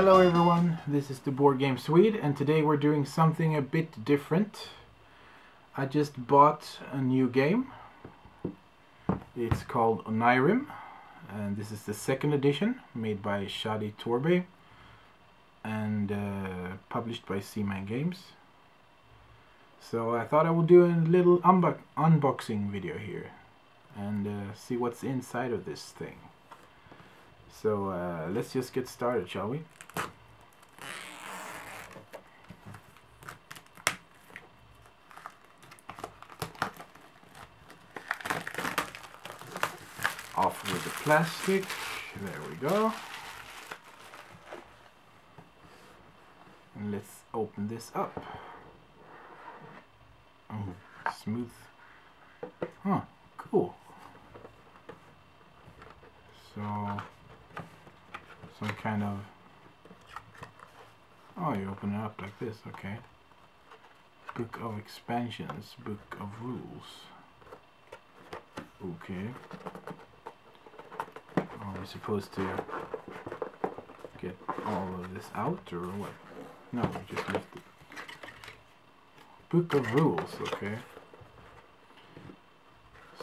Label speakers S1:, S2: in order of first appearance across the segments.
S1: Hello everyone, this is the BoardGameSwede and today we're doing something a bit different. I just bought a new game. It's called Onirim and this is the second edition made by Shadi Torbe and published by Seaman Games. So I thought I would do a little unboxing video here and see what's inside of this thing. So let's just get started, shall we? Off with the plastic. There we go. And let's open this up. Oh, smooth. Huh, cool. So, some kind of... Oh, you open it up like this, okay. Book of Expansions, Book of Rules. Okay. Are we supposed to get all of this out or what? No, we just left it. Book of Rules, okay.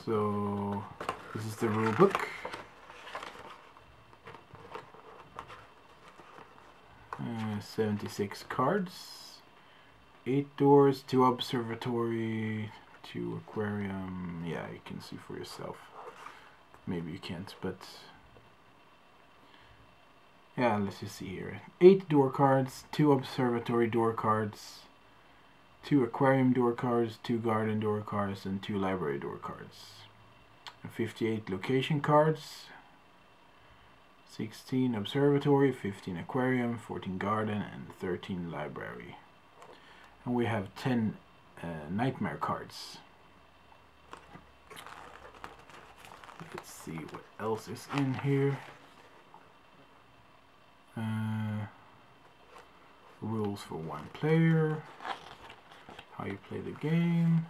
S1: So this is the rule book. 76 cards, 8 doors, 2 observatory, 2 aquarium. Yeah, you can see for yourself. Maybe you can't, but yeah, let's just see here. 8 door cards, 2 observatory door cards, 2 aquarium door cards, 2 garden door cards, and 2 library door cards. And 58 location cards, 16 observatory, 15 aquarium, 14 garden, and 13 library. And we have 10 nightmare cards. Let's see what else is in here. Rules for 1 player, how you play the game,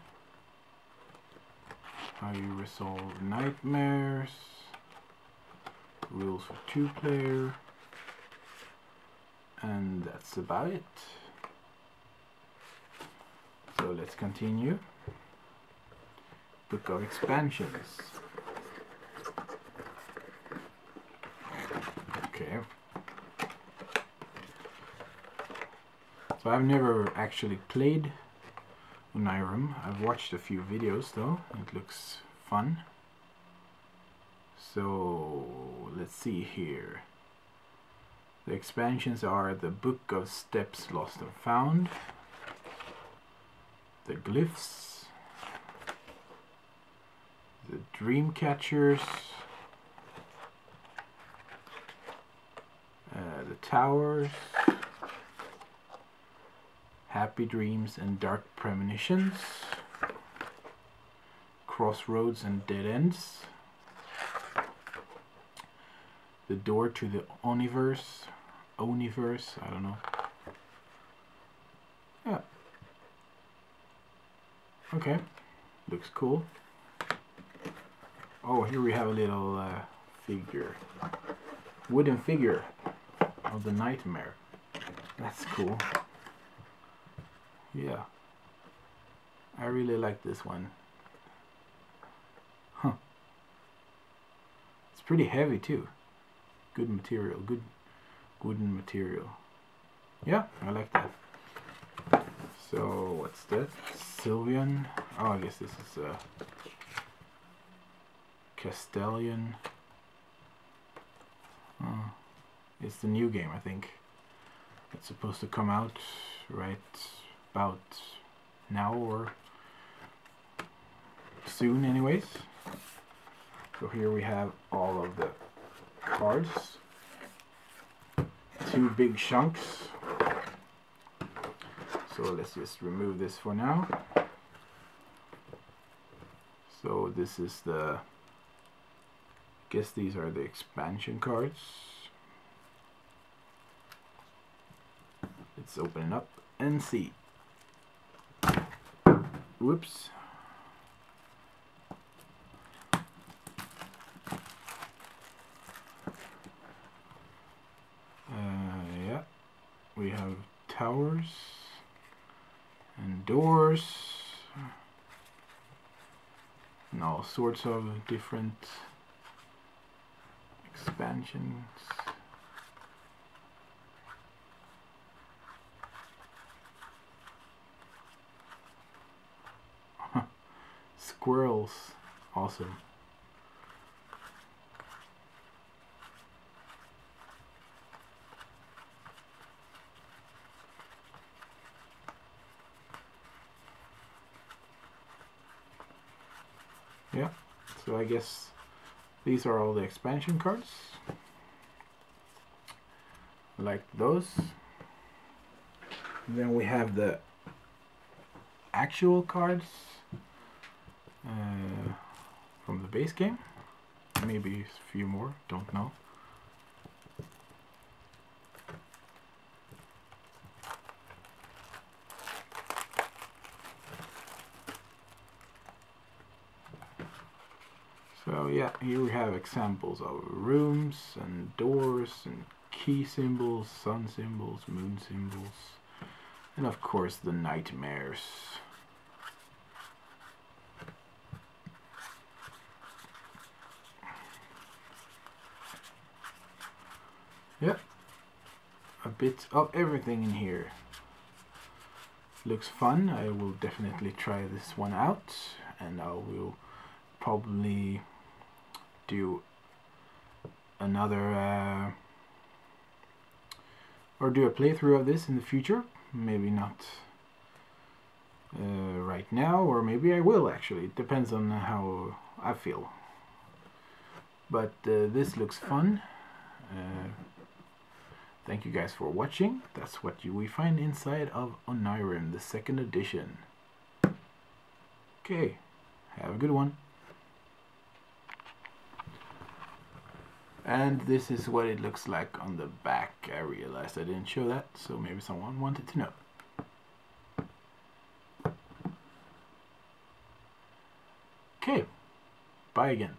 S1: how you resolve nightmares, rules for 2 player, and that's about it. So let's continue. Book of Expansions. Okay. So I've never actually played Onirim. I've watched a few videos though. It looks fun. So let's see here. The expansions are the Book of Steps Lost and Found, the Glyphs, the Dream Catchers, the Towers, Happy Dreams and Dark Premonitions, Crossroads and Dead Ends, the Door to the Oniverse, I don't know. Yeah. Okay, looks cool. Oh, here we have a little figure, wooden figure of the Nightmare. That's cool. Yeah, I really like this one. Huh. It's pretty heavy too. Good material, good wooden material. Yeah, I like that. So what's that? Sylvian. Oh, I guess this is a Castellian. It's the new game, I think. It's supposed to come out right about now or soon anyways. So here we have all of the cards. 2 big chunks. So let's just remove this for now. So this is the, I guess these are the expansion cards. Let's open it up and see. Whoops. Yeah. we have towers and doors and all sorts of different expansions. Squirrels, awesome. Yeah, so I guess these are all the expansion cards, like those. And then we have the actual cards from the base game. Maybe a few more, don't know. So yeah, here we have examples of rooms and doors and key symbols, sun symbols, moon symbols, and of course the nightmares. Yep, a bit of everything in here. Looks fun. I will definitely try this one out, and I will probably do another or do a playthrough of this in the future. Maybe not right now, or maybe I will actually. It depends on how I feel. But this looks fun. Thank you guys for watching. That's what we find inside of Onirim, the 2nd edition. Okay, have a good one. And this is what it looks like on the back. I realized I didn't show that, so maybe someone wanted to know. Okay, bye again.